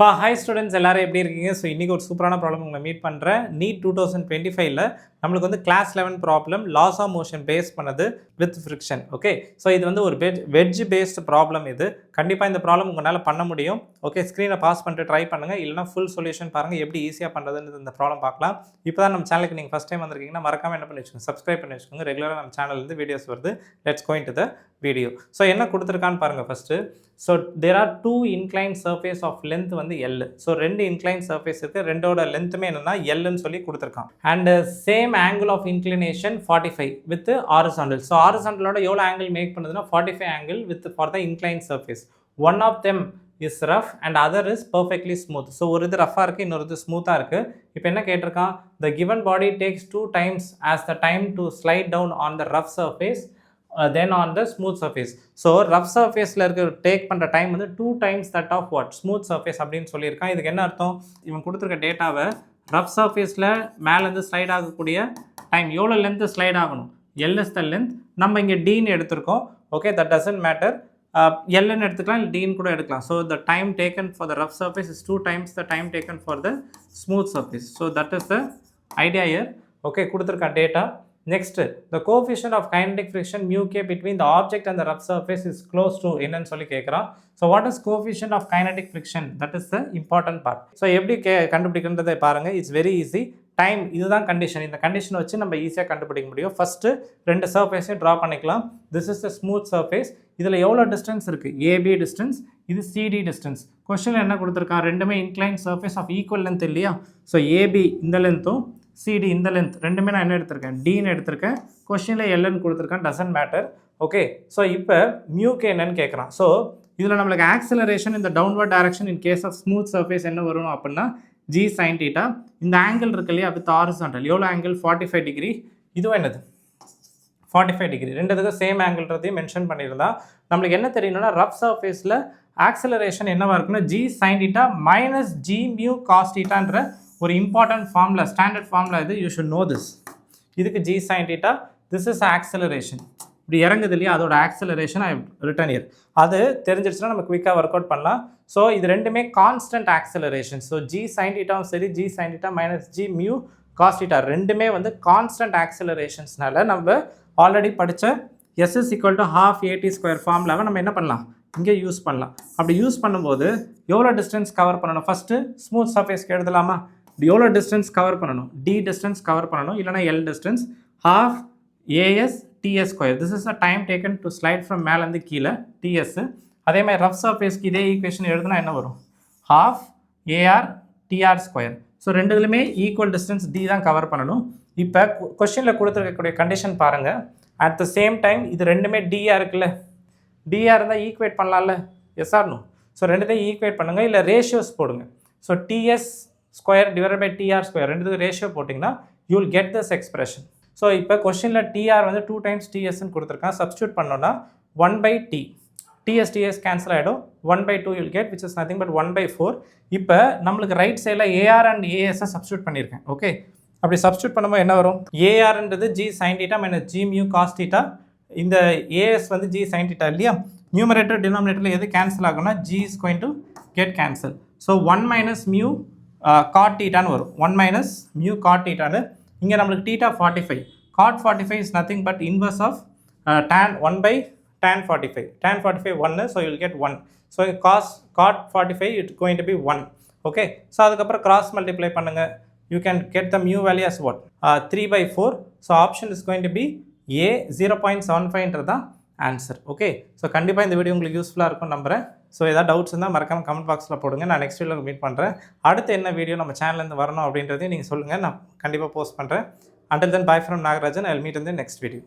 Hi students எல்லாரும் எப்படி இருக்கீங்க? ஸோ இன்றைக்கி ஒரு சூப்பரான ப்ராப்ளம் உங்களை மீட் பண்ணுறேன். நீட் 2025ல் நம்மளுக்கு வந்து class 11 problem laws of motion base பண்ணது வித் ஃப்ரிக்ஷன். ஓகே, ஸோ இது வந்து ஒரு வெட்ஜ் பேஸ்டு ப்ராப்ளம். இது கண்டிப்பாக இந்த ப்ராப்ளம் உங்களால் பண்ண முடியும். ஓகே, ஸ்க்ரீனை பாஸ் பண்ணிட்டு ட்ரை பண்ணுங்கள், இல்லைனா ஃபுல் சொல்யூஷன் பாருங்கள் எப்படி ஈஸியாக பண்ணுறதுன்னு இந்த ப்ராப்ளம் பார்க்கலாம். இப்போ தான் நம்ம சேனலுக்கு நீங்கள் ஃபஸ்ட் டைம் வந்திருக்கீங்கன்னா மறக்காமல் என்ன பண்ணி வச்சுக்கோங்க, சப்ஸ்கிரைப் பண்ணி வச்சுக்கோங்க. ரெகுலராக நம்ம சேனல்லேருந்து வீடியோஸ் வருது. Let's go into the video. So என்ன கொடுத்துருக்கான்னு பாருங்கள் first. So there are two incline surface of length வந்து எல். ஸோ ரெண்டு இன்க்ளைன் சர்ஃபேஸ் இருக்குது, ரெண்டோட லென்த்துமே என்னென்னா எல்லுன்னு சொல்லி கொடுத்துருக்கான். And same angle of inclination 45 with horizontal. So ஹாரிசாண்டலோட எவ்வளோ ஆங்கிள் மேக் பண்ணுதுன்னா 45 angle with for the incline surface. One of them is rough and other is perfectly smooth. So ஒரு இது ரஃபாக இருக்குது, இன்னொரு இது ஸ்மூத்தாக இருக்குது. இப்போ என்ன கேட்டிருக்கான், the given body takes 2 times as the time to slide down on the rough surface then on the smooth surface. So rough சர்ஃபேஸில் இருக்க டேக் பண்ணுற டைம் வந்து 2 times that of what smooth surface அப்படின்னு சொல்லியிருக்கான். இதுக்கு என்ன அர்த்தம், இவன் கொடுத்துருக்க டேட்டாவை ரஃப் சர்ஃபேஸில் மேலேருந்து ஸ்லைட் ஆகக்கூடிய டைம் எவ்வளோ லென்த்து ஸ்லைட் ஆகணும், எல் இஸ் த லென்த். நம்ம இங்கே டீன்னு எடுத்திருக்கோம். ஓகே, தட் டசன்ட் மேட்டர், எல்ன்னு எடுத்துக்கலாம், இல்லை டீன் கூட எடுக்கலாம். So the time taken for the rough surface is 2 times the time taken for the smooth surface. So that is the idea year. Okay, கொடுத்துருக்க data. Next, the coefficient of kinetic friction mu k between the object and the rough surface is close to என்னன்னு சொல்லி கேட்குறான். So what is coefficient of kinetic friction? That is the important part. So எப்படி கண்டுபிடிக்கிறதை பாருங்கள், it's very easy. Time இதுதான் condition. இந்த condition வச்சு நம்ம ஈஸியாக கண்டுபிடிக்க முடியும். ஃபஸ்ட்டு ரெண்டு சர்ஃபேஸையும் ட்ரா பண்ணிக்கலாம். This is the smooth surface. இதில் எவ்வளோ டிஸ்டன்ஸ் இருக்குது, ஏபி டிஸ்டன்ஸ், இது சிடி டிஸ்டன்ஸ். கொஸ்டினில் என்ன கொடுத்துருக்கான், ரெண்டுமே incline surface of equal length இல்லையா. ஸோ ஏபி இந்த லென்த்தும் சிடி இந்த லென்த் ரெண்டுமே நான் என்ன எடுத்திருக்கேன், டீன்னு எடுத்திருக்கேன். கொஸ்டினில் எல்என்னு கொடுத்துருக்கேன், டசன்ட் மேட்டர். ஓகே, ஸோ இப்போ மியூக்கு என்னன்னு கேட்குறான். ஸோ இதில் நம்மளுக்கு ஆக்சிலரேஷன் இந்த downward direction in case of smooth surface என்ன வரும் அப்படின்னா ஜி சைன் தீட்டா. இந்த ஆங்கிள் இருக்கு இல்லையா வித் ஹாரிசாண்டல், எவ்வளோ ஆங்கிள் 45 டிகிரி. இதுவும் என்னது 45 டிகிரி. ரெண்டுத்துக்கும் சேம் ஆங்கிள்ன்றதையும் மென்ஷன் பண்ணியிருந்தா நம்மளுக்கு என்ன தெரியணும்னா ரஃப் சர்ஃபேஸில் ஆக்சிலரேஷன் என்னவாக இருக்குன்னா g sine theta minus g mu cos தீட்டான்ற ஒரு இம்பார்ட்டன்ட் ஃபார்முலா, ஸ்டாண்டர்ட் ஃபார்முலா இது. You should know this. இதுக்கு g sine theta, this is acceleration. இப்படி இறங்குது இல்லையா, அதோட ஆக்சிலரேஷன் ஐ ரிட்டன் இயர். அது தெரிஞ்சிருச்சுன்னா நம்ம குயிக்காக ஒர்க் அவுட் பண்ணலாம். ஸோ இது ரெண்டுமே constant acceleration. So g sine தீட்டாவும் சரி, g sine theta minus g mu cos theta ரெண்டுமே வந்து கான்ஸ்டன்ட் ஆக்சிலரேஷன்ஸ்னால நம்ம ஆல்ரெடி படித்த S is equal to ½ AT² ஃபார்முலாவை நம்ம என்ன பண்ணலாம், இங்கே யூஸ் பண்ணலாம். அப்படி யூஸ் பண்ணும்போது எவ்வளோ டிஸ்டன்ஸ் கவர் பண்ணணும், ஃபஸ்ட்டு ஸ்மூத் சர்ஃபேஸ்க்கு எழுதலாமா. எவ்வளோ டிஸ்டன்ஸ் கவர் பண்ணணும், டி டிஸ்டன்ஸ் கவர் பண்ணணும், இல்லைனா L distance. ½ AS TS². This is a time taken to slide from மேலேருந்து கீழே டிஎஸ். அதே மாதிரி ரஃப் சர்ஃபேஸ்க்கு இதே ஈக்குவேஷன் எழுதுனா என்ன வரும், ½ AR TR². ஸோ ரெண்டு இதுலையுமே ஈக்குவல் டிஸ்டன்ஸ் டி தான் கவர் பண்ணணும். இப்போ கொஸ்டினில் கொடுத்துருக்கக்கூடிய கண்டிஷன் பாருங்கள். அட் த சேம் டைம் இது ரெண்டுமே டிஆர் இருக்குல்ல, டிஆர் இருந்தால் ஈக்குவேட் பண்ணலாம்ல, எஸ் ஆர் நோ. ஸோ ரெண்டுத்தையும் ஈக்குவேட் பண்ணுங்கள், இல்லை ரேஷியோஸ் போடுங்க. So TS² divide by TR² ரெண்டுத்துக்கு ரேஷியோ போட்டிங்கன்னா you will get this expression. So இப்போ கொஸ்டினில் டிஆர் வந்து 2 times TSன்னு கொடுத்துருக்கான். சப்ஸ்டியூட் பண்ணோன்னா 1/T. TS கேன்சல் ஆகிடும். 1/2 you will get which is nothing but 1/4. இப்போ நம்மளுக்கு ரைட் சைடில் ஏஆர் அண்ட் ஏஎஸ்ஸை சப்ஸ்டியூட் பண்ணியிருக்கேன். ஓகே, அப்படி சப்ஸ்டியூட் பண்ணும்போது என்ன வரும், ஏஆர்ன்றது g sine theta minus g mu cos theta. இந்த ஏஎஸ் வந்து ஜி சைன் தீட்டா இல்லையா. நியூமரேட்டர் டினாமினேட்டரில் எது கேன்சல் ஆகும்னா g is going to get cancel. So 1 minus mu cot தீட்டான்னு வரும். 1 minus மியூ காட் தீட்டான்னு. இங்கே நம்மளுக்கு theta 45. God 45 is nothing but inverse of tan 1/tan 45. tan 45 1, so you'll get 1. So cot 45 it going to be 1. Okay, so அதுக்கப்புறம் cross multiply பண்ணுங்கள். You can get the mu value as what 3/4. So option is going to be A 0.75 தான் answer. Okay, so கண்டிப்பாக இந்த video உங்களுக்கு யூஸ்ஃபுல்லாக இருக்கும் நம்புகிறேன். So ஏதாவது டவுட்ஸ் இருந்தால் மறக்காமல் கமெண்ட் பாக்ஸில் போடுங்க. நான் நெக்ஸ்ட் வீடியோவில் மீட் பண்ணுறேன். அடுத்து என்ன வீடியோ நம்ம சேனல்லேருந்து வரணும் அப்படின்றதையும் நீங்கள் சொல்லுங்கள், நான் கண்டிப்பாக போஸ்ட் பண்ணுறேன். Until then, bye from Nagarajan. I will meet in the next video.